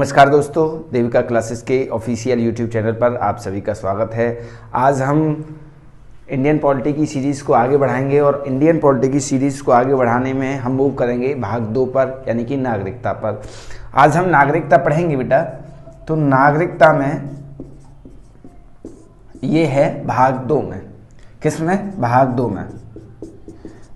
नमस्कार दोस्तों, देविका क्लासेस के ऑफिशियल यूट्यूब चैनल पर आप सभी का स्वागत है। आज हम इंडियन पॉलिटी की सीरीज़ को आगे बढ़ाएंगे और इंडियन पॉलिटी की सीरीज़ को आगे बढ़ाने में हम मूव करेंगे भाग 2 पर, यानी कि नागरिकता पर। आज हम नागरिकता पढ़ेंगे बेटा। तो नागरिकता में ये है भाग 2 में। किस में? भाग 2 में।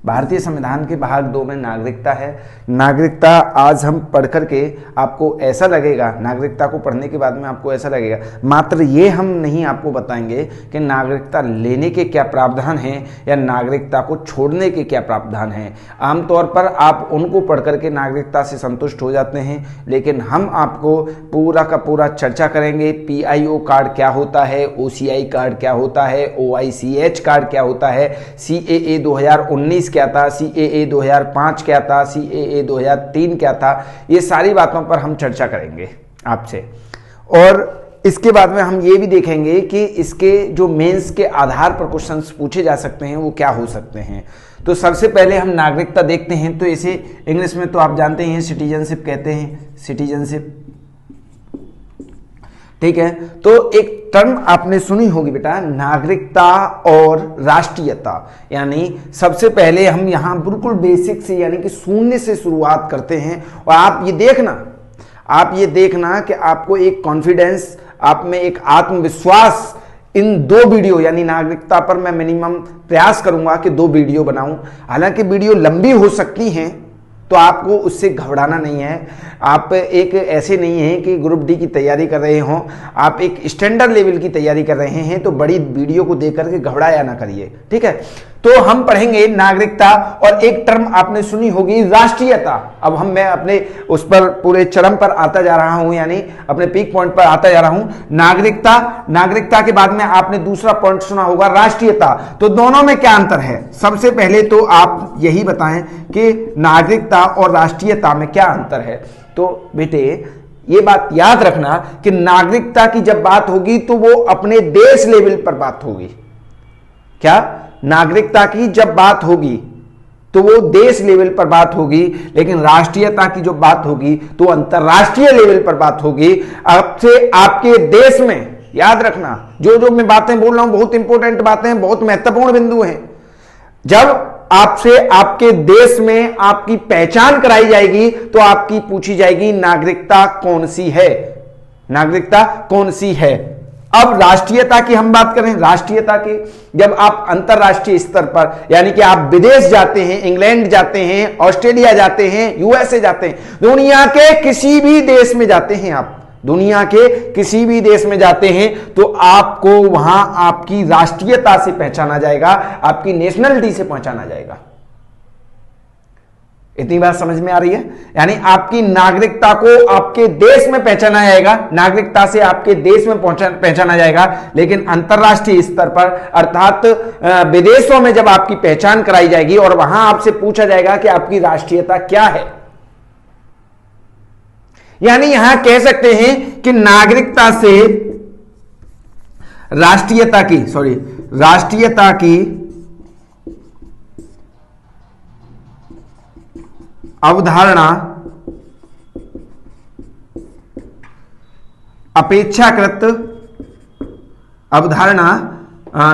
भारतीय संविधान के भाग 2 में नागरिकता है। नागरिकता आज हम पढ़ करके आपको ऐसा लगेगा, नागरिकता को पढ़ने के बाद में आपको ऐसा लगेगा, मात्र ये हम नहीं आपको बताएंगे कि नागरिकता लेने के क्या प्रावधान हैं या नागरिकता को छोड़ने के क्या प्रावधान हैं। आमतौर पर आप उनको पढ़ करके नागरिकता से संतुष्ट हो जाते हैं, लेकिन हम आपको पूरा का पूरा चर्चा करेंगे। PIO कार्ड क्या होता है, OCI कार्ड क्या होता है, OICH कार्ड क्या होता है, CAA 2019 क्या था, CAA 2005 क्या था, CAA 2003 क्या था, ये सारी बातों पर हम चर्चा करेंगे आपसे। और इसके बाद में हम ये भी देखेंगे कि इसके जो मेंस के आधार पर क्वेश्चंस पूछे जा सकते हैं वो क्या हो सकते हैं। तो सबसे पहले हम नागरिकता देखते हैं। तो इसे इंग्लिश में तो आप जानते हैं सिटीजनशिप कहते हैं, सिटीजनशिप, ठीक है। तो एक टर्म आपने सुनी होगी बेटा, नागरिकता और राष्ट्रीयता। यानी सबसे पहले हम यहां बिल्कुल बेसिक से, यानी कि शून्य से शुरुआत करते हैं। और आप ये देखना कि आपको एक कॉन्फिडेंस, आप में एक आत्मविश्वास, इन 2 वीडियो यानी नागरिकता पर मैं मिनिमम प्रयास करूंगा कि 2 वीडियो बनाऊं। हालांकि वीडियो लंबी हो सकती हैं, तो आपको उससे घबराना नहीं है। आप एक ऐसे नहीं हैं कि ग्रुप डी की तैयारी कर रहे हों, आप एक स्टैंडर्ड लेवल की तैयारी कर रहे हैं, तो बड़ी वीडियो को देख करके घबराया ना करिए, ठीक है। तो हम पढ़ेंगे नागरिकता और एक टर्म आपने सुनी होगी राष्ट्रीयता। अब मैं अपने उस पर पूरे चरम पर आता जा रहा हूं, यानी अपने पीक पॉइंट पर आता जा रहा हूं। नागरिकता के बाद में आपने दूसरा पॉइंट सुना होगा राष्ट्रीयता। तो दोनों में क्या अंतर है? सबसे पहले तो आप यही बताएं कि नागरिकता और राष्ट्रीयता में क्या अंतर है। तो बेटे ये बात याद रखना कि नागरिकता की जब बात होगी तो वो अपने देश लेवल पर बात होगी। क्या? नागरिकता की जब बात होगी तो वो देश लेवल पर बात होगी, लेकिन राष्ट्रीयता की जो बात होगी तो अंतरराष्ट्रीय लेवल पर बात होगी। आपसे आपके देश में, याद रखना जो मैं बातें बोल रहा हूं बहुत इंपॉर्टेंट बातें हैं, बहुत महत्वपूर्ण बिंदु हैं। जब आपसे आपके देश में आपकी पहचान कराई जाएगी तो आपकी पूछी जाएगी नागरिकता कौन सी है, नागरिकता कौन सी है। अब राष्ट्रीयता की हम बात करें, राष्ट्रीयता की जब आप अंतरराष्ट्रीय स्तर पर, यानी कि आप विदेश जाते हैं, इंग्लैंड जाते हैं, ऑस्ट्रेलिया जाते हैं, USA जाते हैं, दुनिया के किसी भी देश में जाते हैं, आप दुनिया के किसी भी देश में जाते हैं तो आपको वहां आपकी राष्ट्रीयता से पहचाना जाएगा, आपकी नेशनलिटी से पहचाना जाएगा। इतनी बात समझ में आ रही है? यानी आपकी नागरिकता को आपके देश में पहचाना जाएगा, नागरिकता से आपके देश में पहचाना जाएगा, लेकिन अंतरराष्ट्रीय स्तर पर अर्थात विदेशों में जब आपकी पहचान कराई जाएगी और वहां आपसे पूछा जाएगा कि आपकी राष्ट्रीयता क्या है। यानी यहां कह सकते हैं कि नागरिकता से राष्ट्रीयता की अवधारणा अपेक्षाकृत अवधारणा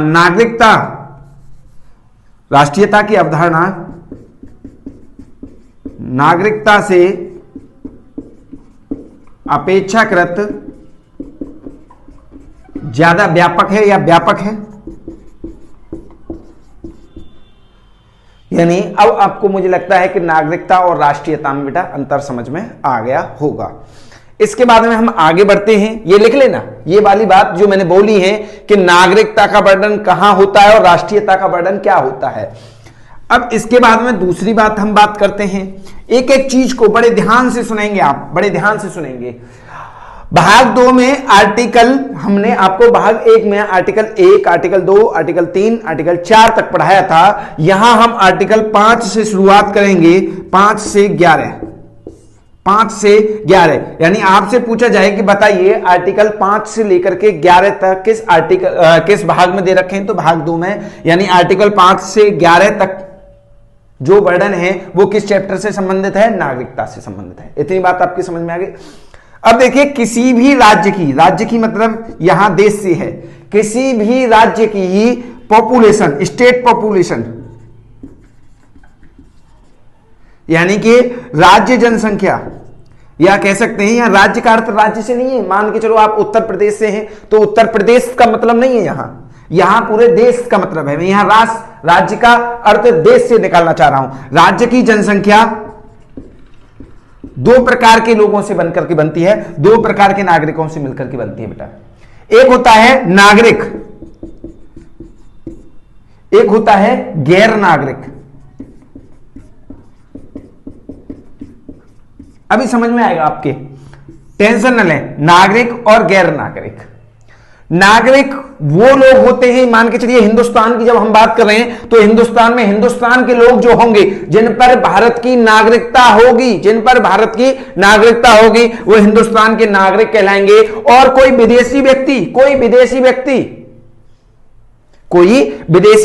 नागरिकता, राष्ट्रीयता की अवधारणा नागरिकता से अपेक्षाकृत ज्यादा व्यापक है या व्यापक है। यानी अब आपको मुझे लगता है कि नागरिकता और राष्ट्रीयता में बेटा अंतर समझ में आ गया होगा। इसके बाद में हम आगे बढ़ते हैं। ये लिख लेना, ये वाली बात जो मैंने बोली है कि नागरिकता का बर्डन कहां होता है और राष्ट्रीयता का बर्डन क्या होता है। अब इसके बाद में दूसरी बात हम बात करते हैं। एक एक चीज को बड़े ध्यान से सुनेंगे, आप बड़े ध्यान से सुनेंगे। भाग 2 में आर्टिकल, हमने आपको भाग 1 में आर्टिकल 1, आर्टिकल 2, आर्टिकल 3, आर्टिकल 4 तक पढ़ाया था। यहां हम आर्टिकल 5 से शुरुआत करेंगे, 5 से 11, यानी आपसे पूछा जाए कि बताइए आर्टिकल 5 से लेकर के 11 तक किस भाग में दे रखे हैं। तो भाग 2 में, यानी आर्टिकल 5 से 11 तक जो वर्णन है वो किस चैप्टर से संबंधित है? नागरिकता से संबंधित है। इतनी बात आपकी समझ में आ गई। अब देखिए किसी भी राज्य की मतलब यहां देश से है, किसी भी राज्य की पॉपुलेशन, स्टेट पॉपुलेशन यानी कि राज्य जनसंख्या, या कह सकते हैं यहां राज्य का अर्थ राज्य से नहीं है। मान के चलो आप उत्तर प्रदेश से हैं तो उत्तर प्रदेश का मतलब नहीं है यहां पूरे देश का मतलब है। मैं यहां राज्य का अर्थ देश से निकालना चाह रहा हूं। राज्य की जनसंख्या दो प्रकार के लोगों से बनकर के बनती है, दो प्रकार के नागरिकों से मिलकर के बनती है बेटा। एक होता है नागरिक, एक होता है गैर नागरिक। अभी समझ में आएगा आपके, टेंशन न लें। नागरिक और गैर नागरिक। नागरिक वो लोग होते हैं, मान के चलिए हिंदुस्तान की जब हम बात कर रहे हैं तो हिंदुस्तान में हिंदुस्तान के लोग जो होंगे जिन पर भारत की नागरिकता होगी, जिन पर भारत की नागरिकता होगी वो हिंदुस्तान के नागरिक कहलाएंगे। और कोई विदेशी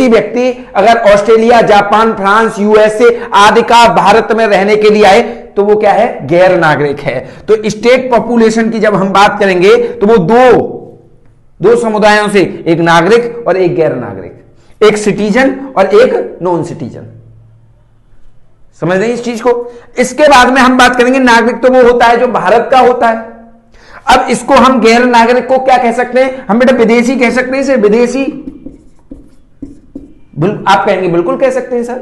व्यक्ति अगर ऑस्ट्रेलिया, जापान, फ्रांस, यूएसए आदि का भारत में रहने के लिए आए तो वो क्या है, गैर नागरिक है। तो स्टेट पॉपुलेशन की जब हम बात करेंगे तो वो दो समुदायों से, एक नागरिक और एक गैर नागरिक, एक सिटीजन और एक नॉन सिटीजन। समझ रहे हैं इस चीज को। इसके बाद में हम बात करेंगे नागरिक तो वो होता है जो भारत का होता है। अब इसको हम गैर नागरिक को क्या कह सकते हैं, हम बेटा विदेशी कह सकते हैं इसे, विदेशी। आप कहेंगे बिल्कुल कह सकते हैं सर,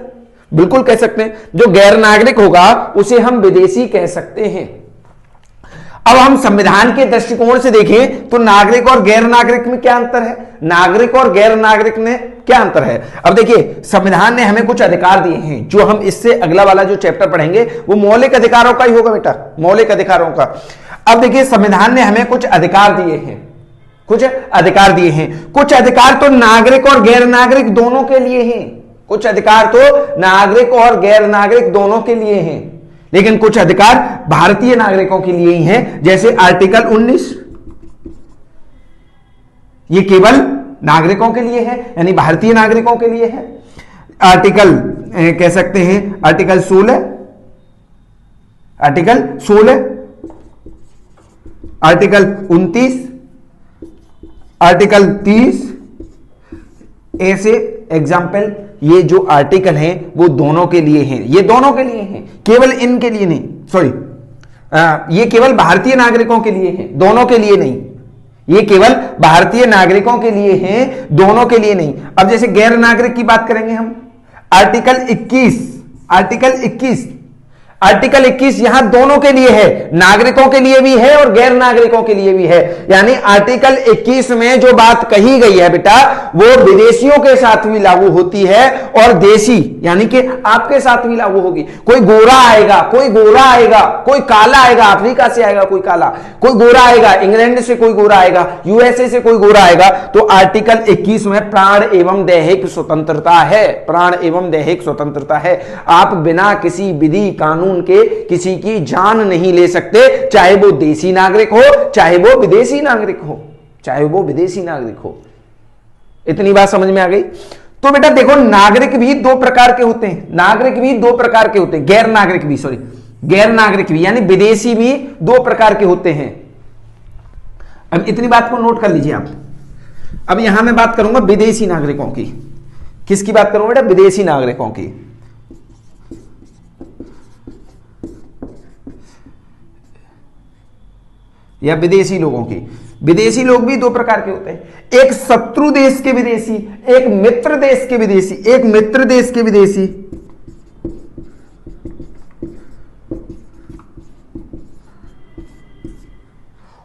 बिल्कुल कह सकते हैं। जो गैर नागरिक होगा उसे हम विदेशी कह सकते हैं। अब हम संविधान के दृष्टिकोण से देखें तो नागरिक और गैर नागरिक में क्या अंतर है, नागरिक और गैर नागरिक में क्या अंतर है। अब देखिए संविधान ने हमें कुछ अधिकार दिए हैं, जो हम इससे अगला वाला जो चैप्टर पढ़ेंगे वो मौलिक अधिकारों का ही होगा बेटा, मौलिक अधिकारों का। अब देखिए संविधान ने हमें कुछ अधिकार दिए हैं, कुछ अधिकार दिए हैं। कुछ अधिकार तो नागरिक और गैर नागरिक दोनों के लिए हैं, कुछ अधिकार तो नागरिक और गैर नागरिक दोनों के लिए हैं, लेकिन कुछ अधिकार भारतीय नागरिकों के लिए ही हैं। जैसे आर्टिकल 19, ये केवल नागरिकों के लिए है, यानी भारतीय नागरिकों के लिए है। आर्टिकल कह सकते हैं आर्टिकल 16, आर्टिकल 29, आर्टिकल 30, ऐसे एग्जाम्पल ये जो आर्टिकल हैं वो दोनों के लिए हैं, ये दोनों के लिए हैं, केवल इनके लिए नहीं, सॉरी ये केवल भारतीय नागरिकों के लिए हैं, दोनों के लिए नहीं। ये केवल भारतीय नागरिकों के लिए हैं, दोनों के लिए नहीं। अब जैसे गैर नागरिक की बात करेंगे हम, आर्टिकल 21 यहां दोनों के लिए है, नागरिकों के लिए भी है और गैर नागरिकों के लिए भी है। यानी आर्टिकल 21 में जो बात कही गई है बेटा वो विदेशियों के साथ भी लागू होती है और देशी यानी कि आपके साथ भी लागू होगी। कोई गोरा आएगा, कोई काला आएगा, अफ्रीका से आएगा कोई काला, कोई गोरा आएगा, इंग्लैंड से कोई गोरा आएगा, यूएसए से कोई गोरा आएगा, तो आर्टिकल 21 में प्राण एवं दैहिक स्वतंत्रता है, प्राण एवं दैहिक स्वतंत्रता है। आप बिना किसी विधि कानून के किसी की जान नहीं ले सकते, चाहे वो देसी नागरिक हो, चाहे वो विदेशी नागरिक हो, इतनी बात समझ में आ गई। तो बेटा देखो नागरिक भी दो प्रकार के होते हैं, गैर नागरिक भी यानी विदेशी भी दो प्रकार के होते हैं। अब इतनी बात को नोट कर लीजिए आप। अब यहां मैं बात करूंगा विदेशी नागरिकों की। किसकी बात करूंगा बेटा, विदेशी नागरिकों की। या विदेशी लोगों की। विदेशी लोग भी दो प्रकार के होते हैं, एक शत्रु देश के विदेशी, एक मित्र देश के विदेशी,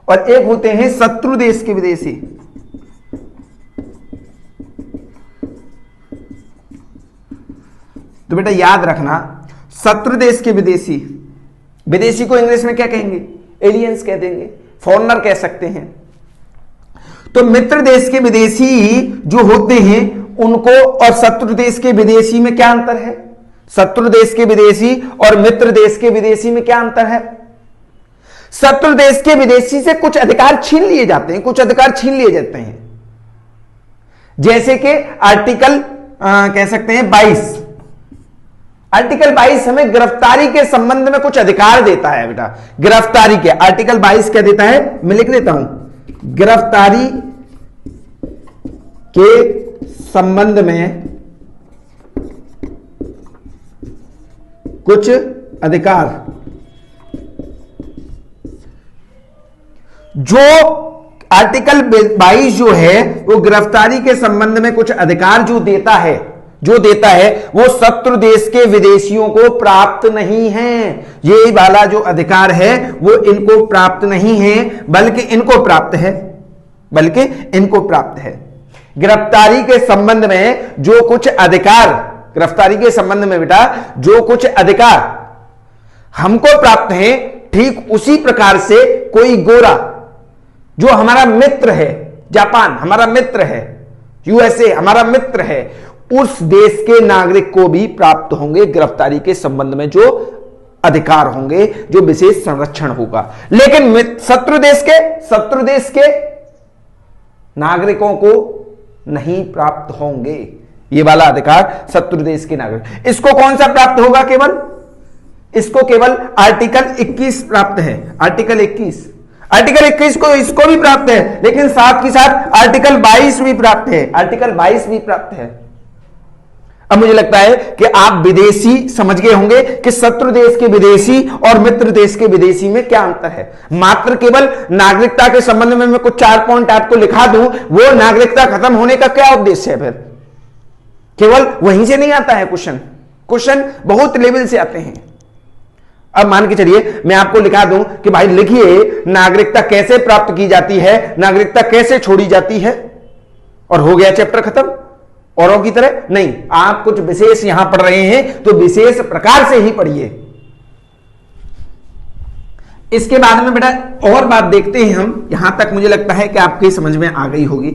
और एक होते हैं शत्रु देश के विदेशी। तो बेटा याद रखना, शत्रु देश के विदेशी को इंग्लिश में क्या कहेंगे, एलियंस कह देंगे, फॉरेनर कह सकते हैं। तो मित्र देश के विदेशी जो होते हैं उनको और शत्रु देश के विदेशी में क्या अंतर है, शत्रु देश के विदेशी और मित्र देश के विदेशी में क्या अंतर है। शत्रु देश के विदेशी से कुछ अधिकार छीन लिए जाते हैं, जैसे कि आर्टिकल कह सकते हैं 22, आर्टिकल 22 हमें गिरफ्तारी के संबंध में कुछ अधिकार देता है बेटा। गिरफ्तारी के आर्टिकल 22 क्या देता है, मैं लिख देता हूं, गिरफ्तारी के संबंध में कुछ अधिकार। जो आर्टिकल 22 जो है वो गिरफ्तारी के संबंध में कुछ अधिकार जो देता है वो शत्रु देश के विदेशियों को प्राप्त नहीं है। ये वाला जो अधिकार है वो इनको प्राप्त नहीं है, बल्कि इनको प्राप्त है। गिरफ्तारी के संबंध में जो कुछ अधिकार, गिरफ्तारी के संबंध में बेटा जो कुछ अधिकार हमको प्राप्त हैं, ठीक उसी प्रकार से कोई गोरा जो हमारा मित्र है, जापान हमारा मित्र है, यूएसए हमारा मित्र है, उस देश के नागरिक को भी प्राप्त होंगे गिरफ्तारी के संबंध में जो अधिकार होंगे, जो विशेष संरक्षण होगा। लेकिन शत्रु देश के नागरिकों को नहीं प्राप्त होंगे ये वाला अधिकार शत्रु देश के नागरिक। इसको कौन सा प्राप्त होगा, इसको केवल आर्टिकल 21 प्राप्त है। आर्टिकल 21 को इसको भी प्राप्त है, लेकिन साथ ही साथ आर्टिकल 22 भी प्राप्त है। अब मुझे लगता है कि आप विदेशी समझ गए होंगे कि शत्रु देश के विदेशी और मित्र देश के विदेशी में क्या अंतर है। मात्र केवल नागरिकता के संबंध में मैं कुछ 4 पॉइंट आपको लिखा दूं, वो नागरिकता खत्म होने का क्या उद्देश्य है? फिर केवल वहीं से नहीं आता है क्वेश्चन बहुत लेवल से आते हैं। अब मान के चलिए मैं आपको लिखा दूं कि भाई लिखिए नागरिकता कैसे प्राप्त की जाती है, नागरिकता कैसे छोड़ी जाती है, और हो गया चैप्टर खत्म। औरों की तरह नहीं, आप कुछ विशेष यहां पढ़ रहे हैं तो विशेष प्रकार से ही पढ़िए। इसके बाद में बेटा और बात देखते हैं हम, यहां तक मुझे लगता है कि आपकी समझ में आ गई होगी।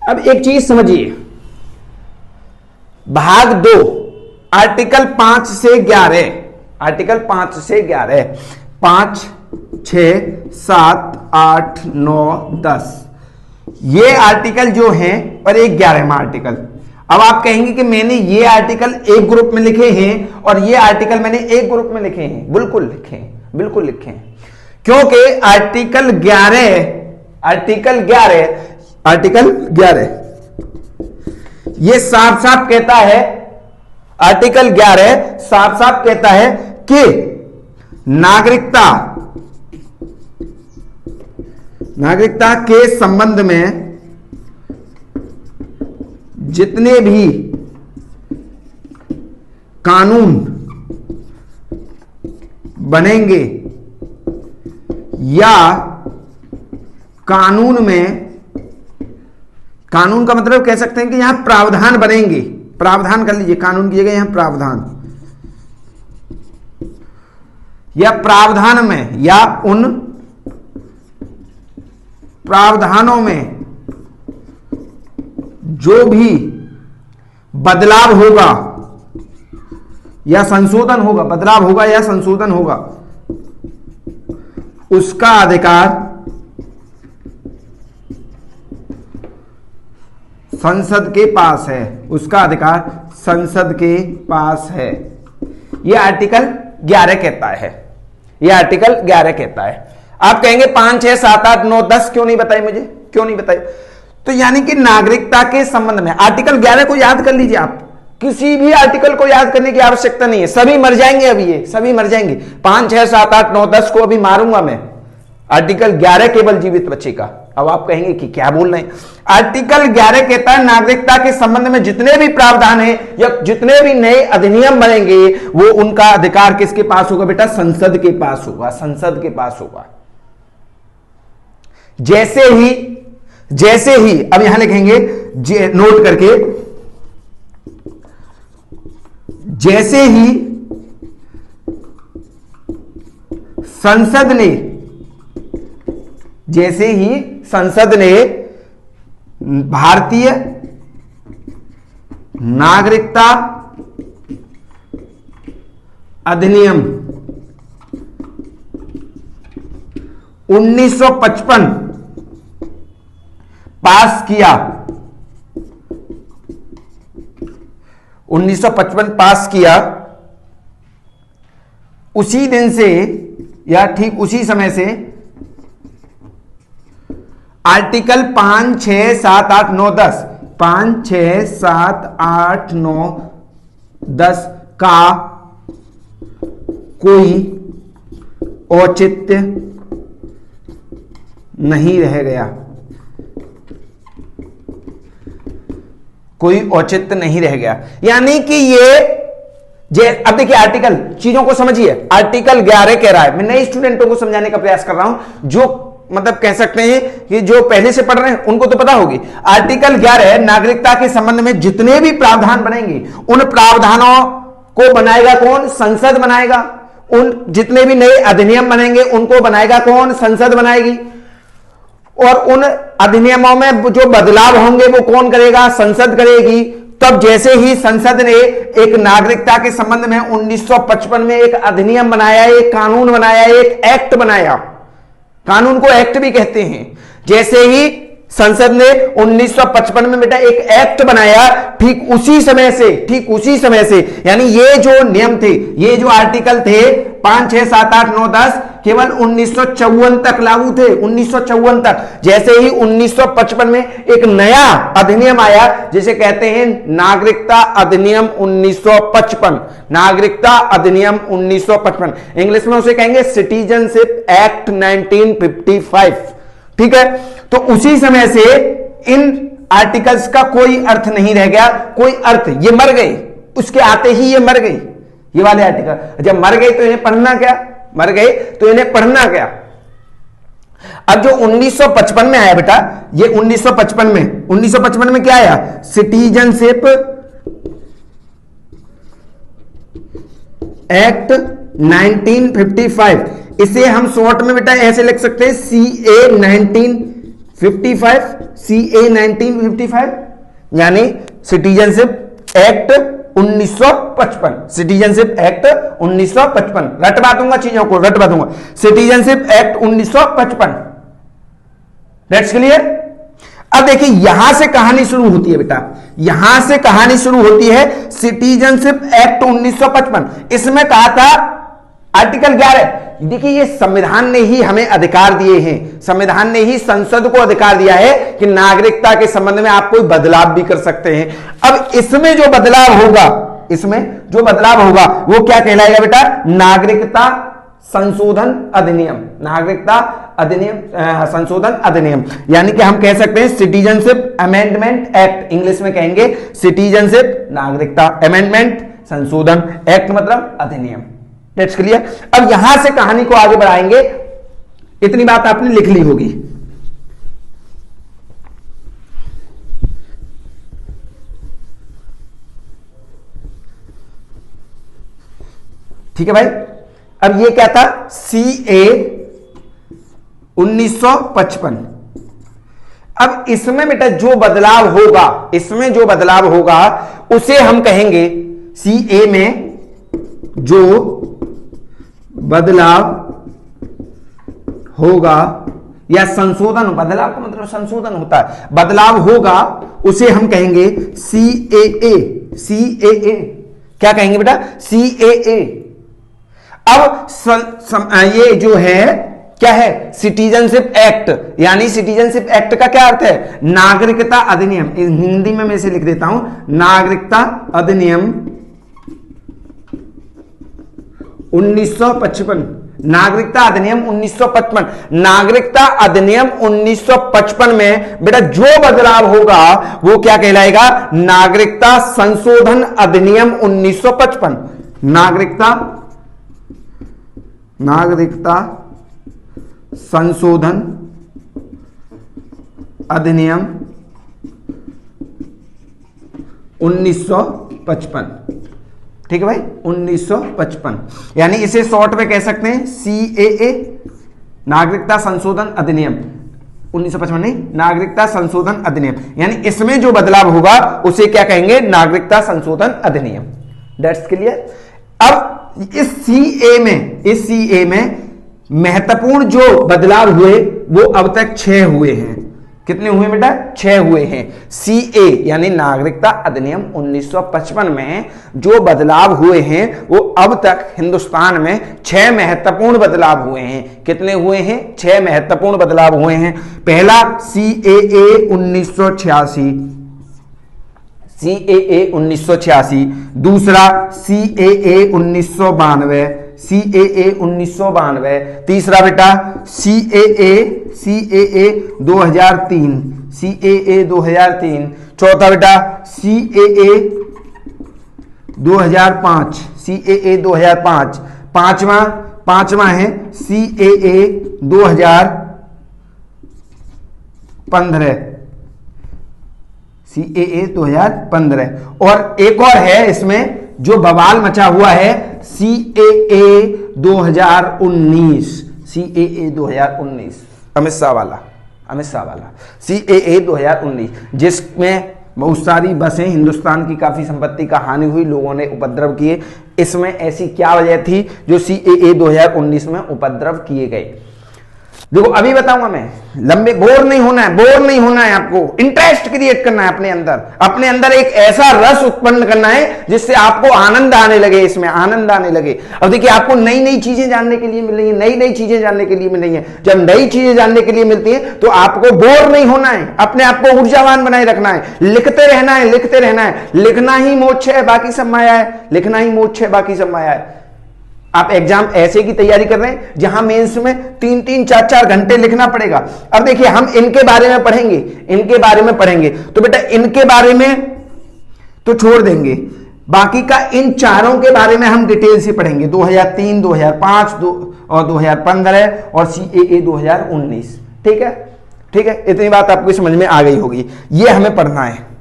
अब एक चीज समझिए, भाग 2 आर्टिकल 5 से 11, 5, 6, 7, 8, 9, 10 ये आर्टिकल जो हैं और एक 11वां आर्टिकल। अब आप कहेंगे कि मैंने ये आर्टिकल एक ग्रुप में लिखे हैं और ये आर्टिकल मैंने एक ग्रुप में लिखे हैं। बिल्कुल लिखे हैं, क्योंकि आर्टिकल 11 ये साफ साफ कहता है, आर्टिकल 11 साफ साफ कहता है कि नागरिकता के संबंध में जितने भी कानून बनेंगे या कानून का मतलब कह सकते हैं कि यहां प्रावधान बनेंगे, प्रावधान कर लीजिए, कानून की जगह यहां प्रावधान, या प्रावधान में या उन प्रावधानों में जो भी बदलाव होगा या संशोधन होगा, उसका अधिकार संसद के पास है। यह आर्टिकल 11 कहता है। आप कहेंगे 5, 6, 7, 8, 9, 10 क्यों नहीं बताई? तो यानी कि नागरिकता के संबंध में आर्टिकल 11 को याद कर लीजिए। आप किसी भी आर्टिकल को याद करने की आवश्यकता नहीं है, सभी मर जाएंगे। अभी ये सभी मर जाएंगे। 5, 6, 7, 8, 9, 10 को अभी मारूंगा मैं, आर्टिकल 11 केवल जीवित बचेगा। अब आप कहेंगे कि क्या बोल रहे हैं? आर्टिकल 11 कहता है नागरिकता के संबंध में जितने भी प्रावधान हैं या जितने भी नए अधिनियम बनेंगे वो उनका अधिकार किसके पास होगा बेटा? संसद के पास होगा। जैसे ही अब यहां लिखेंगे नोट करके, जैसे ही संसद ने भारतीय नागरिकता अधिनियम 1955 पास किया, 1955 पास किया, उसी दिन से या ठीक उसी समय से आर्टिकल 5, 6, 7, 8, 9, 10 5, 6, 7, 8, 9, 10 का कोई औचित्य नहीं रह गया, कोई औचित्य नहीं रह गया। यानी कि ये अब देखिए आर्टिकल, चीजों को समझिए। आर्टिकल 11 कह रहा है, मैं नए स्टूडेंटों को समझाने का प्रयास कर रहा हूं, जो मतलब कह सकते हैं कि जो पहले से पढ़ रहे हैं उनको तो पता होगी। आर्टिकल 11 नागरिकता के संबंध में जितने भी प्रावधान बनेंगे उन प्रावधानों को बनाएगा कौन? संसद बनाएगा। उन जितने भी नए अधिनियम बनेंगे उनको बनाएगा कौन? संसद बनाएगी। और उन अधिनियमों में जो बदलाव होंगे वो कौन करेगा? संसद करेगी। तब जैसे ही संसद ने एक नागरिकता के संबंध में 1955 में एक अधिनियम बनाया, एक कानून बनाया, एक एक्ट बनाया, कानून को एक्ट भी कहते हैं, जैसे ही संसद ने 1955 में बेटा एक एक्ट बनाया, ठीक उसी समय से यानी ये जो नियम थे, ये जो आर्टिकल थे 5, 6, 7, 8, 9, 10 केवल 1954 तक लागू थे। 1954 तक। जैसे ही 1955 में एक नया अधिनियम आया जिसे कहते हैं नागरिकता अधिनियम 1955, नागरिकता अधिनियम 1955, इंग्लिश में उसे कहेंगे सिटीजनशिप एक्ट 1955। ठीक है, तो उसी समय से इन आर्टिकल्स का कोई अर्थ नहीं रह गया, कोई अर्थ, ये मर गए, उसके आते ही ये मर गई, ये वाले आर्टिकल। जब मर गए तो इन्हें पढ़ना क्या? मर गए तो इन्हें पढ़ना क्या? अब जो 1955 में आया बेटा, ये 1955 में क्या आया? Citizenship act 1955। इसे हम शॉर्ट में बेटा ऐसे लिख सकते हैं CA 1955, CA 1955, यानी सिटीजनशिप एक्ट 1955, सिटीजनशिप एक्ट 1955। रटवा दूंगा चीजों को, रटवा दूंगा। Citizenship act 1955। That's clear. अब देखिए यहां से कहानी शुरू होती है बेटा, यहां से कहानी शुरू होती है सिटीजनशिप एक्ट 1955। इसमें कहा था आर्टिकल 11, देखिए ये संविधान ने ही हमें अधिकार दिए हैं, संविधान ने ही संसद को अधिकार दिया है कि नागरिकता के संबंध में आप कोई बदलाव भी कर सकते हैं। अब इसमें जो बदलाव होगा, इसमें जो बदलाव होगा वो क्या कहलाएगा बेटा? नागरिकता संशोधन अधिनियम, नागरिकता अधिनियम, संशोधन अधिनियम, यानी कि हम कह सकते हैं सिटीजनशिप अमेंडमेंट एक्ट, इंग्लिश में कहेंगे सिटीजनशिप नागरिकता अमेंडमेंट संशोधन एक्ट, मतलब अधिनियम। That's clear. अब यहां से कहानी को आगे बढ़ाएंगे, इतनी बात आपने लिख ली होगी। ठीक है भाई। अब ये क्या था? CA 1955। अब इसमें बेटा जो बदलाव होगा, इसमें जो बदलाव होगा उसे हम कहेंगे, CA में जो बदलाव होगा या संशोधन, बदलाव का मतलब संशोधन होता है, बदलाव होगा उसे हम कहेंगे CAA, CAA। क्या कहेंगे बेटा? CAA। अब ये जो है क्या है? सिटीजनशिप एक्ट, यानी सिटीजनशिप एक्ट का क्या अर्थ है? नागरिकता अधिनियम। हिंदी में मैं इसे लिख देता हूं, नागरिकता अधिनियम 1955, नागरिकता अधिनियम 1955। नागरिकता अधिनियम 1955 में बेटा जो बदलाव होगा वो क्या कहलाएगा? नागरिकता संशोधन अधिनियम 1955। नागरिकता संशोधन अधिनियम 1955। ठीक है भाई, 1955, यानी इसे शॉर्ट में कह सकते हैं CAA, नागरिकता संशोधन अधिनियम 1955, नहीं, नागरिकता संशोधन अधिनियम, यानी इसमें जो बदलाव होगा उसे क्या कहेंगे? नागरिकता संशोधन अधिनियम। That's clear. अब इस CA में महत्वपूर्ण जो बदलाव हुए वो अब तक 6 हुए हैं, कितने हुए बेटा? 6 हुए हैं। सीए यानी नागरिकता अधिनियम 1955 में जो बदलाव हुए हैं वो अब तक हिंदुस्तान में 6 महत्वपूर्ण बदलाव हुए हैं। कितने हुए हैं? 6 महत्वपूर्ण बदलाव हुए हैं। पहला सीएए 1986, सीएए 1986। दूसरा सीएए 1992, सीएए 1992। तीसरा बेटा सीएए 2003, सीएए 2003। चौथा बेटा सीएए 2005, सीएए 2005। पांचवा है सीएए 2015, सीएए 2015। और एक और है इसमें जो बवाल मचा हुआ है, सीएए 2019, सीएए 2019, अमित शाह वाला सीएए 2019, जिसमें बहुत सारी बसें, हिंदुस्तान की काफी संपत्ति का हानि हुई, लोगों ने उपद्रव किए। इसमें ऐसी क्या वजह थी जो सीएए 2019 में उपद्रव किए गए? देखो अभी बताऊंगा मैं, लंबे बोर नहीं होना है आपको, इंटरेस्ट क्रिएट करना है अपने अंदर एक ऐसा रस उत्पन्न करना है जिससे आपको आनंद आने लगे, इसमें आनंद आने लगे। अब देखिए आपको नई नई चीजें जानने के लिए मिल रही है, नई चीजें जानने के लिए मिल रही है। जब नई चीजें जानने के लिए मिलती है तो आपको बोर नहीं होना है, अपने आप को ऊर्जावान बनाए रखना है, लिखते रहना है। लिखना ही मोक्ष है, बाकी सब माया है। आप एग्जाम ऐसे की तैयारी कर रहे हैं जहां मेंस में 3-3, 4-4 घंटे लिखना पड़ेगा। अब देखिए हम इनके बारे में पढ़ेंगे तो बेटा इनके बारे में तो छोड़ देंगे, बाकी का इन चारों के बारे में हम डिटेल से पढ़ेंगे। 2003, 2005 और 2015 और सीएए 2019। ठीक है, इतनी बात आपको समझ में आ गई होगी। ये हमें पढ़ना है,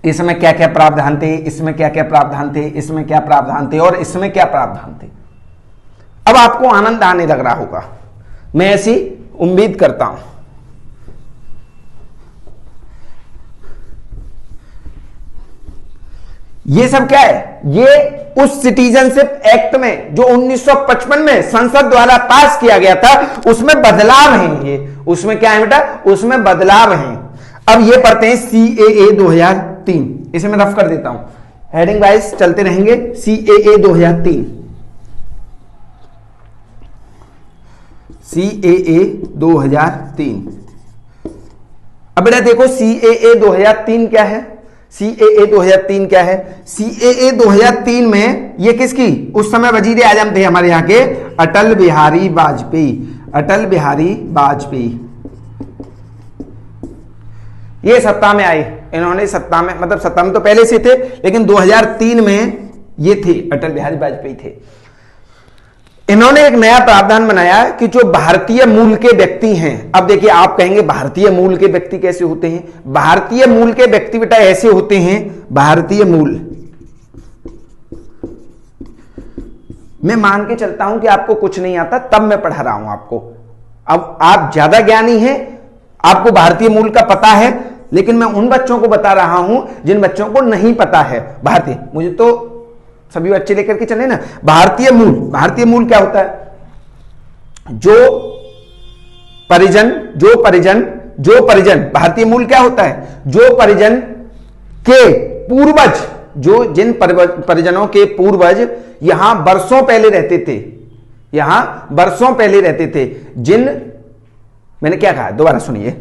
इसमें क्या क्या प्रावधान थे, इसमें क्या क्या प्रावधान थे, इसमें क्या प्रावधान थे और इसमें क्या प्रावधान थे। अब आपको आनंद आने लग रहा होगा, मैं ऐसी उम्मीद करता हूं। ये सब क्या है? ये उस सिटीजनशिप एक्ट में जो 1955 में संसद द्वारा पास किया गया था उसमें बदलाव हैं। ये उसमें क्या है बेटा? उसमें बदलाव हैं। अब ये पढ़ते हैं सीएए 2003, इसे मैं रफ कर देता हूं, हेडिंग वाइज चलते रहेंगे। CAA 2003, CAA 2003। अब बेटा देखो सीएए 2003 क्या है? सीएए 2003 क्या है? सीएए 2003 में ये किसकी? उस समय वजीर आजम थे हमारे यहाँ के अटल बिहारी वाजपेयी। ये सत्ता में आए, इन्होंने सत्ता में तो पहले से थे, लेकिन 2003 में ये थे, अटल बिहारी वाजपेयी थे। इन्होंने एक नया प्रावधान बनाया कि जो भारतीय मूल के व्यक्ति हैं, अब देखिए आप कहेंगे भारतीय मूल के व्यक्ति कैसे होते हैं? भारतीय मूल के व्यक्ति बेटा ऐसे होते हैं, भारतीय मूल, मैं मान के चलता हूं कि आपको कुछ नहीं आता तब मैं पढ़ा रहा हूं आपको। अब आप ज्यादा ज्ञानी हैं, आपको भारतीय मूल का पता है, लेकिन मैं उन बच्चों को बता रहा हूं जिन बच्चों को नहीं पता है भारतीय, मुझे तो सभी बच्चे लेकर के चले ना। भारतीय मूल क्या होता है? जो परिजन, भारतीय मूल क्या होता है? जो परिजन के पूर्वज, जिन परिजनों के पूर्वज यहां वर्षों पहले रहते थे, मैंने क्या कहा दोबारा सुनिए,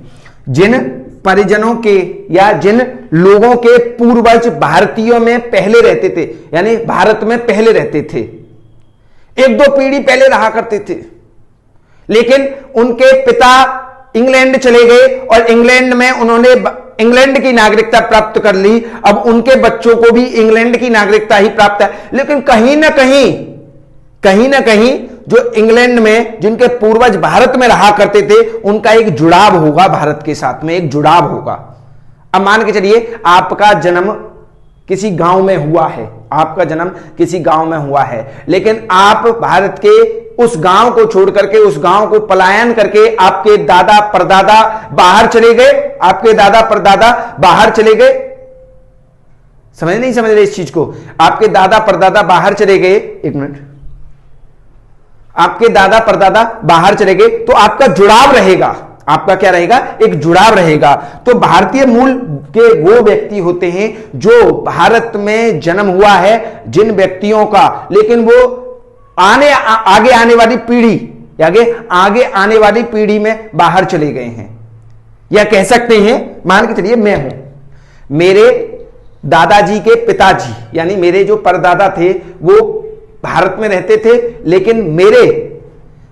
जिन परिजनों के या जिन लोगों के पूर्वज भारतीयों में पहले रहते थे, यानी भारत में पहले रहते थे, 1-2 पीढ़ी पहले रहा करते थे, लेकिन उनके पिता इंग्लैंड चले गए और इंग्लैंड में उन्होंने इंग्लैंड की नागरिकता प्राप्त कर ली। अब उनके बच्चों को भी इंग्लैंड की नागरिकता ही प्राप्त है, लेकिन कहीं ना कहीं जो इंग्लैंड में जिनके पूर्वज भारत में रहा करते थे उनका एक जुड़ाव होगा, भारत के साथ में एक जुड़ाव होगा। अब मान के चलिए आपका जन्म किसी गांव में हुआ है, लेकिन आप भारत के उस गांव को छोड़ करके, उस गांव को पलायन करके आपके दादा परदादा बाहर चले गए। समझ रहे इस चीज को? आपके दादा परदादा बाहर चले गए, एक मिनट, आपके दादा परदादा बाहर चले गए तो आपका जुड़ाव रहेगा, आपका क्या रहेगा, एक जुड़ाव रहेगा। तो भारतीय मूल के वो व्यक्ति होते हैं जो भारत में जन्म हुआ है, जिन व्यक्तियों का, लेकिन वो आगे आने वाली पीढ़ी, आगे आने वाली पीढ़ी में बाहर चले गए हैं। या कह सकते हैं, मान के चलिए मैं हूं, मेरे दादाजी के पिताजी यानी मेरे जो परदादा थे वो भारत में रहते थे, लेकिन मेरे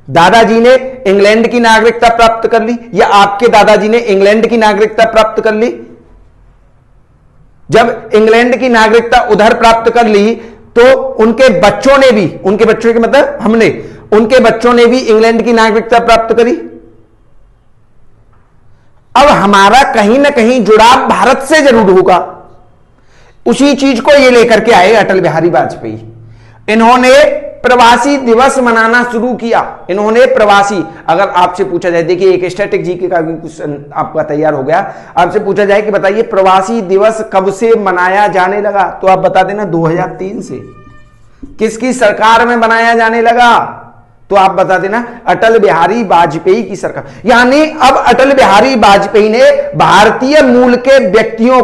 दादाजी ने इंग्लैंड की नागरिकता प्राप्त कर ली, या आपके दादाजी ने इंग्लैंड की नागरिकता प्राप्त कर ली। जब इंग्लैंड की नागरिकता उधर प्राप्त कर ली तो उनके बच्चों ने भी, उनके बच्चों के मतलब हमने, उनके बच्चों ने भी इंग्लैंड की नागरिकता प्राप्त करी। अब हमारा कहीं ना कहीं जुड़ाव भारत से जरूर होगा। उसी चीज को ये लेकर के आए अटल बिहारी वाजपेयी। इन्होंने प्रवासी दिवस मनाना शुरू किया। इन्होंने प्रवासी, अगर आपसे पूछा जाए, देखिए एक स्टैटिक जीके का भी क्वेश्चन आपका तैयार हो गया, आपसे पूछा जाए कि बताइए प्रवासी दिवस कब से मनाया जाने लगा, तो आप बता देना 2003 से। किसकी सरकार में मनाया जाने लगा, तो आप बता देना अटल बिहारी वाजपेयी की सरकार। यानी अब अटल बिहारी वाजपेयी ने भारतीय मूल के व्यक्तियों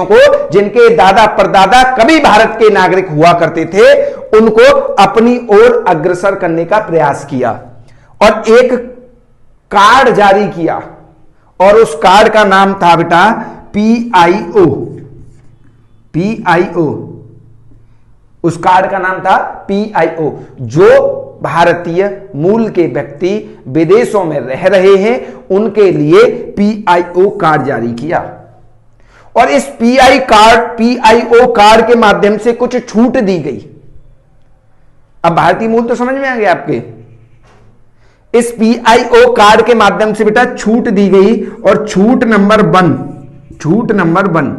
को, जिनके दादा परदादा कभी भारत के नागरिक हुआ करते थे, उनको अपनी ओर अग्रसर करने का प्रयास किया और एक कार्ड जारी किया, और उस कार्ड का नाम था बेटा PIO। उस कार्ड का नाम था PIO। जो भारतीय मूल के व्यक्ति विदेशों में रह रहे हैं उनके लिए PIO कार्ड जारी किया, और इस PIO कार्ड के माध्यम से कुछ छूट दी गई। अब भारतीय मूल तो समझ में आ गया आपके। इस PIO कार्ड के माध्यम से बेटा छूट दी गई, और छूट नंबर 1,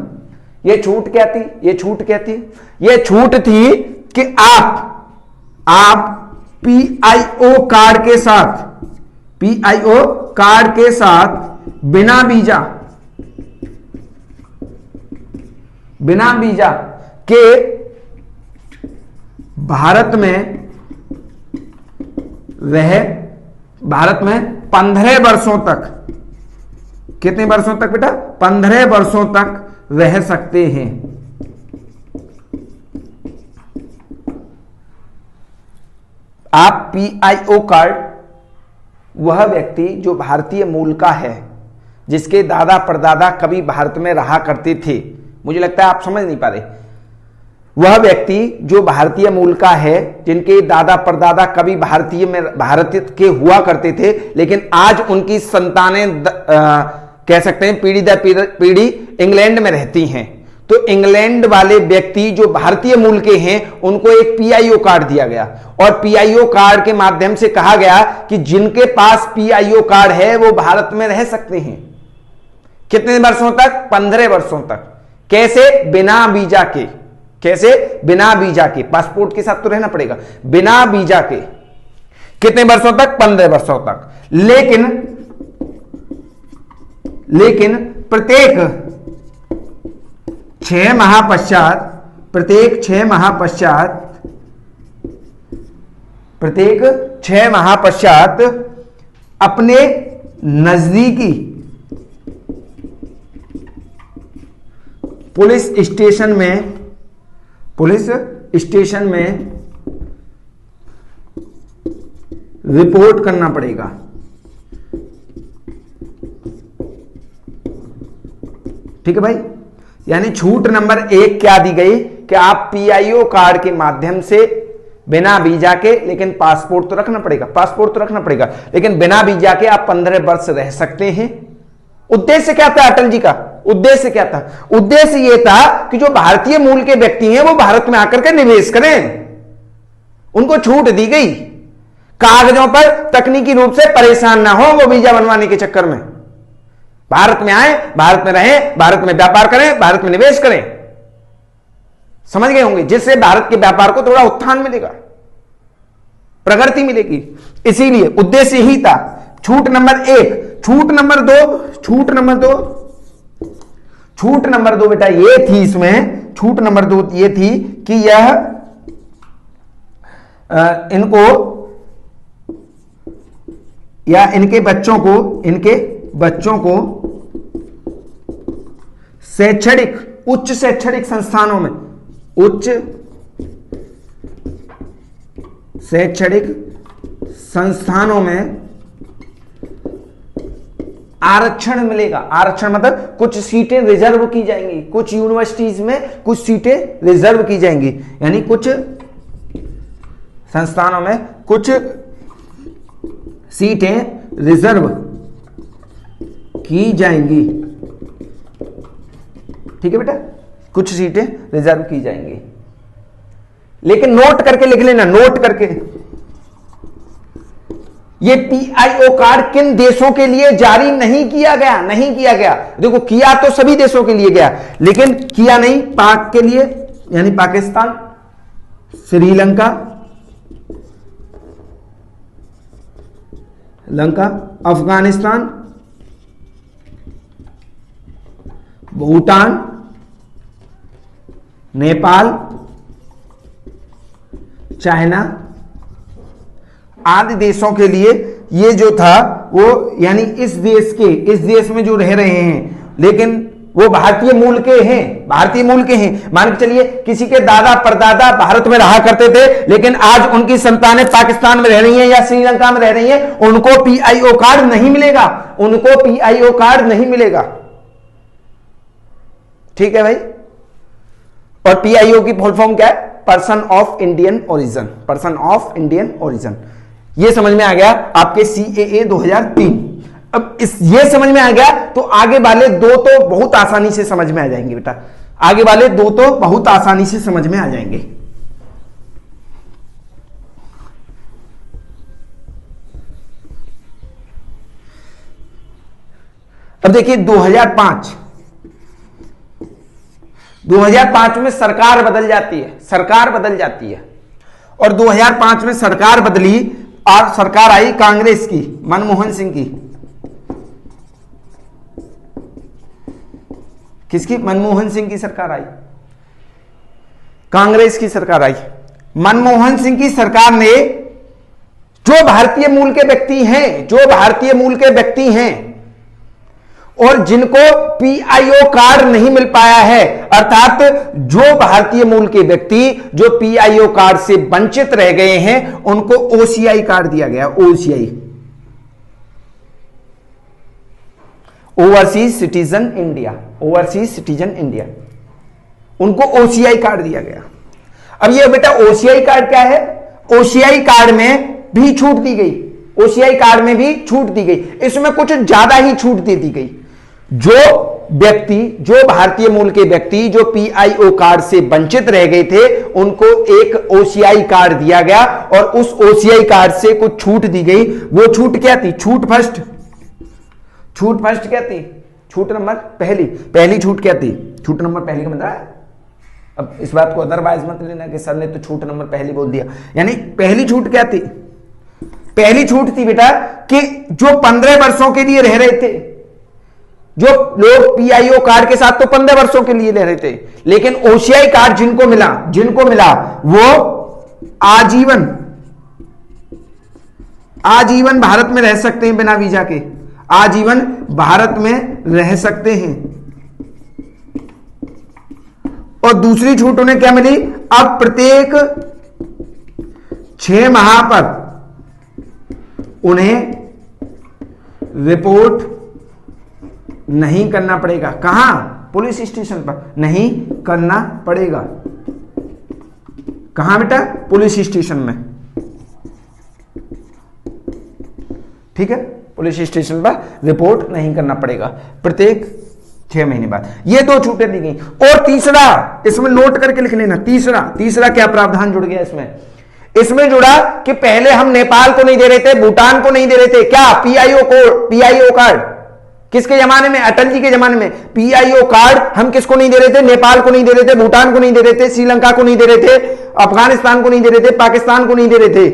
ये छूट क्या थी, ये छूट थी कि आप PIO कार्ड के साथ बिना वीजा के भारत में 15 वर्षों तक, कितने वर्षों तक बेटा, 15 वर्षों तक रह सकते हैं। आप PIO कार्ड, वह व्यक्ति जो भारतीय मूल का है, जिसके दादा परदादा कभी भारत में रहा करते थे, मुझे लगता है आप समझ नहीं पा रहे, वह व्यक्ति जो भारतीय मूल का है, जिनके दादा परदादा कभी भारत के हुआ करते थे, लेकिन आज उनकी संतानें कह सकते हैं पीढ़ी दर पीढ़ी इंग्लैंड में रहती हैं, तो इंग्लैंड वाले व्यक्ति जो भारतीय मूल के हैं उनको एक PIO कार्ड दिया गया, और PIO कार्ड के माध्यम से कहा गया कि जिनके पास PIO कार्ड है वो भारत में रह सकते हैं। कितने वर्षों तक, 15 वर्षों तक। कैसे, बिना वीजा के, पासपोर्ट के साथ तो रहना पड़ेगा, बिना वीजा के। कितने वर्षों तक, 15 वर्षों तक। लेकिन प्रत्येक 6 माह पश्चात अपने नजदीकी पुलिस स्टेशन में रिपोर्ट करना पड़ेगा। ठीक है भाई, यानी छूट नंबर 1 क्या दी गई कि आप PIO कार्ड के माध्यम से बिना वीजा के, लेकिन पासपोर्ट तो रखना पड़ेगा, लेकिन बिना वीजा के आप 15 वर्ष रह सकते हैं। उद्देश्य क्या था अटल जी का? उद्देश्य क्या था? उद्देश्य यह था कि जो भारतीय मूल के व्यक्ति हैं वो भारत में आकर के निवेश करें। उनको छूट दी गई, कागजों पर तकनीकी रूप से परेशान ना हो वो वीजा बनवाने के चक्कर में। भारत में आए, भारत में रहें, भारत में व्यापार करें, भारत में निवेश करें। समझ गए होंगे, जिससे भारत के व्यापार को थोड़ा उत्थान मिलेगा, प्रगति मिलेगी। इसीलिए उद्देश्य ही था। छूट नंबर 1। छूट नंबर दो बेटा ये थी, इसमें छूट नंबर 2 ये थी कि यह इनको या इनके बच्चों को उच्च शैक्षणिक संस्थानों में, उच्च शैक्षणिक संस्थानों में आरक्षण मिलेगा। आरक्षण मतलब कुछ सीटें रिजर्व की जाएंगी, कुछ यूनिवर्सिटीज में कुछ सीटें रिजर्व की जाएंगी, यानी कुछ संस्थानों में कुछ सीटें रिजर्व की जाएंगी। ठीक है बेटा, कुछ सीटें रिजर्व की जाएंगी। लेकिन नोट करके लिख लेना, नोट करके, ये पीआईओ कार्ड किन देशों के लिए जारी नहीं किया गया। देखो, किया तो सभी देशों के लिए गया, लेकिन किया नहीं पाक के लिए, यानी पाकिस्तान, श्रीलंका, अफगानिस्तान, भूटान, नेपाल, चाइना आदि देशों के लिए ये जो था वो, यानी इस देश में जो रह रहे हैं, लेकिन वो भारतीय मूल के हैं। मान के चलिए किसी के दादा परदादा भारत में रहा करते थे, लेकिन आज उनकी संतानें पाकिस्तान में रह रही हैं या श्रीलंका में रह रही हैं, उनको पीआईओ कार्ड नहीं मिलेगा। ठीक है भाई। और पीआईओ की फुल फॉर्म क्या है? Person of Indian origin. ये समझ में आ गया आपके सीएए 2003। अब ये समझ में आ गया तो आगे वाले दो तो बहुत आसानी से समझ में आ जाएंगे बेटा, अब देखिए 2005 में सरकार बदल जाती है और 2005 में सरकार बदली और सरकार आई कांग्रेस की, मनमोहन सिंह की। किसकी? मनमोहन सिंह की सरकार आई, कांग्रेस की सरकार आई। मनमोहन सिंह की सरकार ने जो भारतीय मूल के व्यक्ति हैं और जिनको पीआईओ कार्ड नहीं मिल पाया है, अर्थात जो भारतीय मूल के व्यक्ति जो पीआईओ कार्ड से वंचित रह गए हैं, उनको ओसीआई कार्ड दिया गया। ओवरसीज सिटीजन इंडिया, उनको ओसीआई कार्ड दिया गया। अब ये बेटा ओसीआई कार्ड क्या है? ओसीआई कार्ड में भी छूट दी गई, इसमें कुछ ज्यादा ही छूट दे दी गई। जो भारतीय मूल के व्यक्ति जो पीआईओ कार्ड से वंचित रह गए थे, उनको एक ओसीआई कार्ड दिया गया और उस ओसीआई कार्ड से कुछ छूट दी गई। वो छूट क्या थी? छूट फर्स्ट क्या थी? छूट नंबर पहली छूट क्या थी? छूट नंबर पहली का मतलब, अब इस बात को अदरवाइज मत लेना कि सर ने तो छूट नंबर पहली बोल दिया। यानी पहली छूट क्या थी? पहली छूट थी बेटा कि जो 15 वर्षों के लिए रह रहे थे, जो लोग पीआईओ कार्ड के साथ तो 15 वर्षों के लिए रह रहे थे, लेकिन ओसीआई कार्ड जिनको मिला वो आजीवन भारत में रह सकते हैं, बिना वीजा के आजीवन भारत में रह सकते हैं। और दूसरी छूट उन्हें क्या मिली? अब प्रत्येक 6 माह पर उन्हें रिपोर्ट नहीं करना पड़ेगा। कहां? पुलिस स्टेशन पर नहीं करना पड़ेगा। कहां बेटा? पुलिस स्टेशन में। ठीक है, पुलिस स्टेशन पर रिपोर्ट नहीं करना पड़ेगा प्रत्येक 6 महीने बाद। ये 2 छूटें दी गई। और तीसरा, इसमें नोट करके लिख लेना, तीसरा क्या प्रावधान जुड़ गया इसमें जुड़ा कि पहले हम नेपाल को नहीं दे रहे थे, भूटान को नहीं दे रहे थे। क्या? PIO card. किसके जमाने में? अटल जी के जमाने में। पीआईओ कार्ड हम किसको नहीं दे रहे थे? नेपाल को नहीं दे रहे थे, भूटान को नहीं दे रहे थे, श्रीलंका को नहीं दे रहे थे, अफगानिस्तान को नहीं दे रहे थे, पाकिस्तान को नहीं दे रहे थे।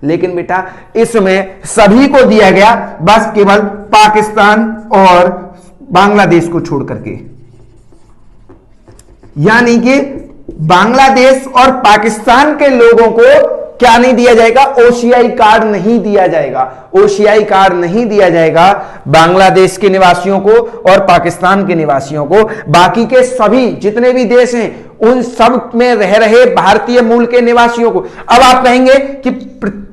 लेकिन बेटा इसमें सभी को दिया गया, बस केवल पाकिस्तान और बांग्लादेश को छोड़ करके। यानी कि बांग्लादेश और पाकिस्तान के लोगों को क्या नहीं दिया जाएगा? ओसीआई कार्ड नहीं दिया जाएगा। ओसीआई कार्ड नहीं दिया जाएगा बांग्लादेश के निवासियों को और पाकिस्तान के निवासियों को। बाकी के सभी जितने भी देश हैं उन सब में रह रहे भारतीय मूल के निवासियों को। अब आप कहेंगे कि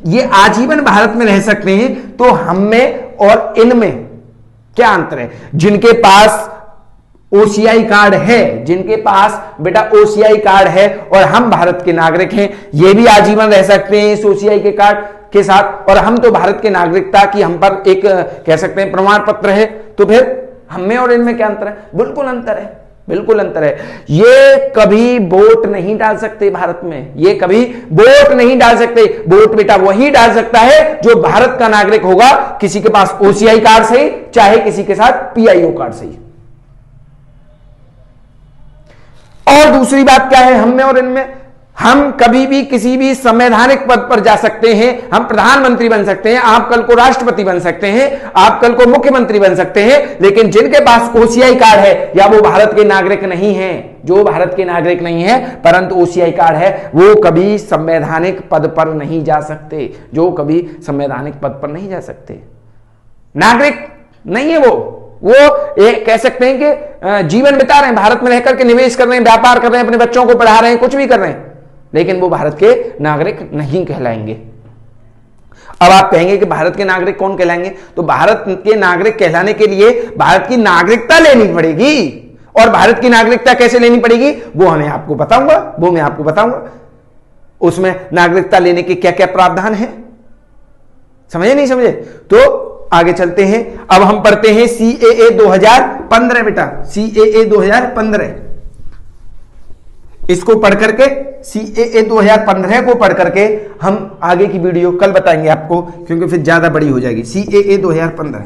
ये आजीवन भारत में रह सकते हैं, तो हम में और इनमें क्या अंतर है? जिनके पास ओसीआई कार्ड है, जिनके पास बेटा ओसीआई कार्ड है और हम भारत के नागरिक हैं, ये भी आजीवन रह सकते हैं इस ओसीआई के कार्ड के साथ। और हम तो भारत के नागरिकता की हम पर एक कह सकते हैं प्रमाण पत्र है, तो फिर हम में और इनमें क्या अंतर है? बिल्कुल अंतर है, बिल्कुल अंतर है। ये कभी वोट नहीं डाल सकते भारत में, ये कभी वोट नहीं डाल सकते। वोट बेटा वही डाल सकता है जो भारत का नागरिक होगा, किसी के पास ओसीआई कार्ड से, चाहे किसी के साथ पीआईओ कार्ड से। और दूसरी बात क्या है हम में और इनमें? हम कभी भी किसी भी संवैधानिक पद पर जा सकते हैं। हम प्रधानमंत्री बन सकते हैं, आप कल को राष्ट्रपति बन सकते हैं, आप कल को मुख्यमंत्री बन सकते हैं, लेकिन जिनके पास ओसीआई कार्ड है या वो भारत के नागरिक नहीं है, जो भारत के नागरिक नहीं है परंतु ओसीआई कार्ड है, वो कभी संवैधानिक पद पर नहीं जा सकते, जो कभी संवैधानिक पद पर नहीं जा सकते। नागरिक नहीं है वो एक कह सकते हैं कि जीवन बिता रहे हैं भारत में रहकर के, निवेश कर रहे हैं, व्यापार कर रहे हैं, अपने बच्चों को पढ़ा रहे हैं, कुछ भी कर रहे हैं, लेकिन वो भारत के नागरिक नहीं कहलाएंगे। अब आप कहेंगे कि भारत के नागरिक कौन कहलाएंगे? तो भारत के नागरिक कहलाने के लिए भारत की नागरिकता लेनी पड़ेगी। और भारत की नागरिकता कैसे लेनी पड़ेगी वो मैं आपको बताऊंगा। उसमें नागरिकता लेने के क्या क्या प्रावधान है, समझे नहीं समझे? तो आगे चलते हैं। अब हम पढ़ते हैं सीएए 2015 बेटा, सीएए 2015। इसको पढ़ करके सीएए 2015 को पढ़ करके हम आगे की वीडियो कल बताएंगे आपको, क्योंकि फिर ज्यादा बड़ी हो जाएगी। सीएए 2015,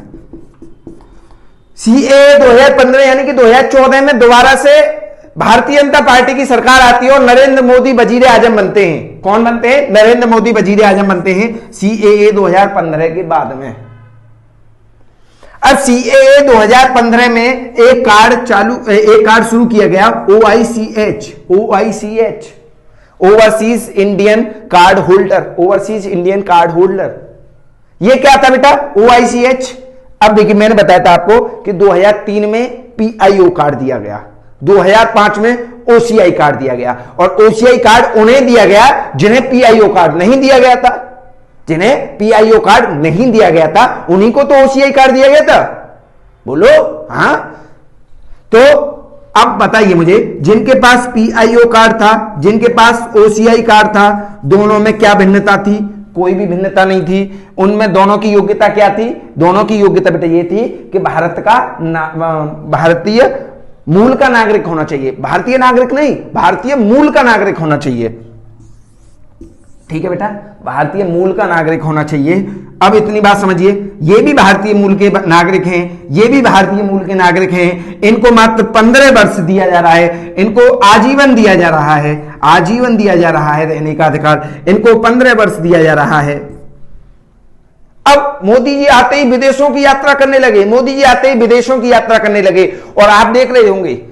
सीएए 2015 यानी कि 2014 में दोबारा से भारतीय जनता पार्टी की सरकार आती है और नरेंद्र मोदी वजीर आजम बनते हैं। कौन बनते हैं? नरेंद्र मोदी वजीर आजम बनते हैं सीएए 2015 के बाद में। अब सीएए 2015 में एक कार्ड शुरू किया गया, OICH, overseas Indian card holder, overseas Indian card holder. ये क्या था बेटा? OICH। अब देखिए मैंने बताया था आपको कि 2003 में पीआईओ कार्ड दिया गया, 2005 में ओसीआई कार्ड दिया गया, और ओसीआई कार्ड उन्हें दिया गया जिन्हें पीआईओ कार्ड नहीं दिया गया था। जिन्हें पीआईओ कार्ड नहीं दिया गया था उन्हीं को तो ओसीआई कार्ड दिया गया था। बोलो हाँ। तो अब बताइए मुझे, जिनके पास पीआईओ कार्ड था, जिनके पास ओसीआई कार्ड था, दोनों में क्या भिन्नता थी? कोई भी भिन्नता नहीं थी। उनमें दोनों की योग्यता क्या थी? दोनों की योग्यता बेटा ये थी कि भारतीय मूल का नागरिक होना चाहिए। भारतीय नागरिक नहीं, भारतीय मूल का नागरिक होना चाहिए। ठीक है बेटा, भारतीय मूल का नागरिक होना चाहिए। अब इतनी बात समझिए, ये भी भारतीय मूल के नागरिक हैं, ये भी भारतीय मूल के नागरिक हैं। इनको मात्र 15 वर्ष दिया जा रहा है, इनको आजीवन दिया जा रहा है, आजीवन दिया जा रहा है रहने का अधिकार, इनको 15 वर्ष दिया जा रहा है। अब मोदी जी आते ही विदेशों की यात्रा करने लगे, मोदी जी आते ही विदेशों की यात्रा करने लगे। और आप देख रहे होंगे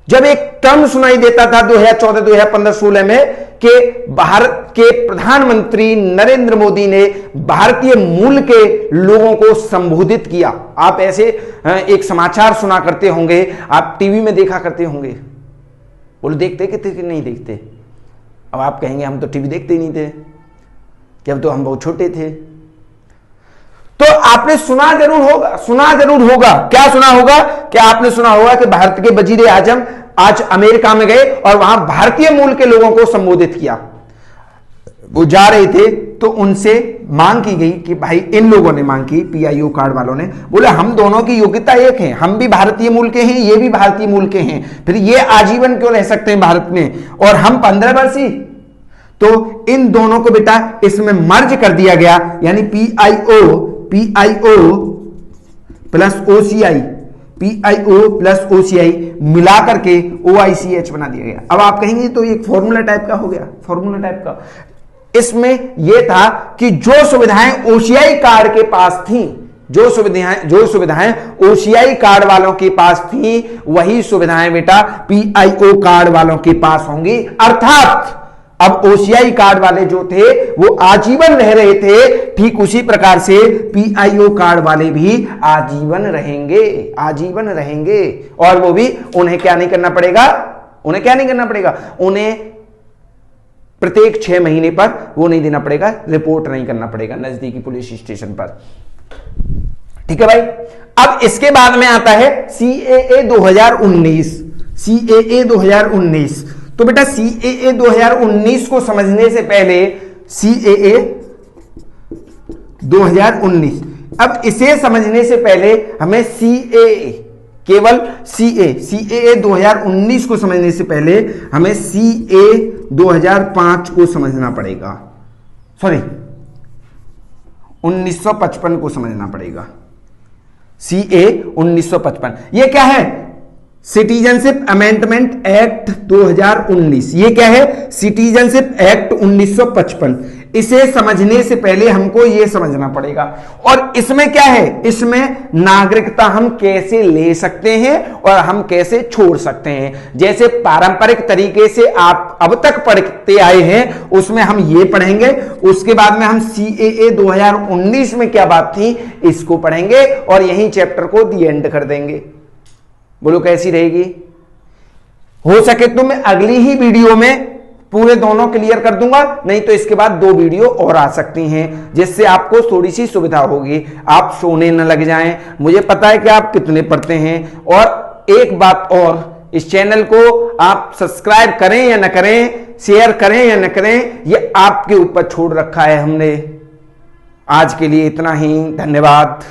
जब एक टर्म सुनाई देता था 2014, 2015, 16 में कि भारत के प्रधानमंत्री नरेंद्र मोदी ने भारतीय मूल के लोगों को संबोधित किया। आप ऐसे एक समाचार सुना करते होंगे, आप टीवी में देखा करते होंगे। बोलो देखते कि नहीं देखते? अब आप कहेंगे हम तो टीवी देखते ही नहीं थे, कि अब तो हम बहुत छोटे थे। तो आपने सुना जरूर होगा। क्या सुना होगा? कि आपने सुना होगा कि भारत के वजीर आजम आज अमेरिका में गए और वहां भारतीय मूल के लोगों को संबोधित किया। वो जा रहे थे तो उनसे मांग की गई कि भाई, इन लोगों ने मांग की, पीआईओ कार्ड वालों ने, बोले हम दोनों की योग्यता एक है, हम भी भारतीय मूल के हैं, ये भी भारतीय मूल के हैं, फिर ये आजीवन क्यों रह सकते हैं भारत में और हम 15 वर्षीय? तो इन दोनों को बेटा इसमें मर्ज कर दिया गया, यानी PIO plus OCI, PIO plus OCI मिला करके OICH बना दिया गया। अब आप कहेंगे तो एक फॉर्मूला टाइप का हो गया, फॉर्मूला टाइप का। इसमें यह था कि जो सुविधाएं ओसीआई कार्ड के पास थी, जो सुविधाएं ओसीआई कार्ड वालों के पास थी, वही सुविधाएं बेटा पीआईओ कार्ड वालों के पास होंगी। अब ओसीआई कार्ड वाले जो थे वो आजीवन रह रहे थे, ठीक उसी प्रकार से पीआईओ कार्ड वाले भी आजीवन रहेंगे, आजीवन रहेंगे। और वो भी उन्हें क्या नहीं करना पड़ेगा, उन्हें क्या नहीं करना पड़ेगा, उन्हें प्रत्येक 6 महीने पर वो नहीं देना पड़ेगा, रिपोर्ट नहीं करना पड़ेगा नजदीकी पुलिस स्टेशन पर। ठीक है भाई। अब इसके बाद में आता है सीएए 2019। सीएए 2019, तो बेटा सीएए 2019 को समझने से पहले, सीएए 2019, अब इसे समझने से पहले हमें सीएए, केवल सीएए 2019 को समझने से पहले हमें सीए 2005 को समझना पड़ेगा, सॉरी 1955 को समझना पड़ेगा। सीए 1955 ये क्या है, सिटीजनशिप अमेंडमेंट एक्ट 2019। ये क्या है, सिटीजनशिप एक्ट 1955। इसे समझने से पहले हमको यह समझना पड़ेगा। और इसमें क्या है, इसमें नागरिकता हम कैसे ले सकते हैं और हम कैसे छोड़ सकते हैं। जैसे पारंपरिक तरीके से आप अब तक पढ़ते आए हैं उसमें हम ये पढ़ेंगे, उसके बाद में हम सीएए 2019 में क्या बात थी इसको पढ़ेंगे और यही चैप्टर को दी एंड कर देंगे। बोलो कैसी रहेगी? हो सके तो मैं अगली ही वीडियो में पूरे दोनों क्लियर कर दूंगा, नहीं तो इसके बाद 2 वीडियो और आ सकती हैं जिससे आपको थोड़ी सी सुविधा होगी, आप सोने न लग जाएं। मुझे पता है कि आप कितने पढ़ते हैं। और एक बात और, इस चैनल को आप सब्सक्राइब करें या न करें, शेयर करें या न करें, ये आपके ऊपर छोड़ रखा है हमने। आज के लिए इतना ही, धन्यवाद।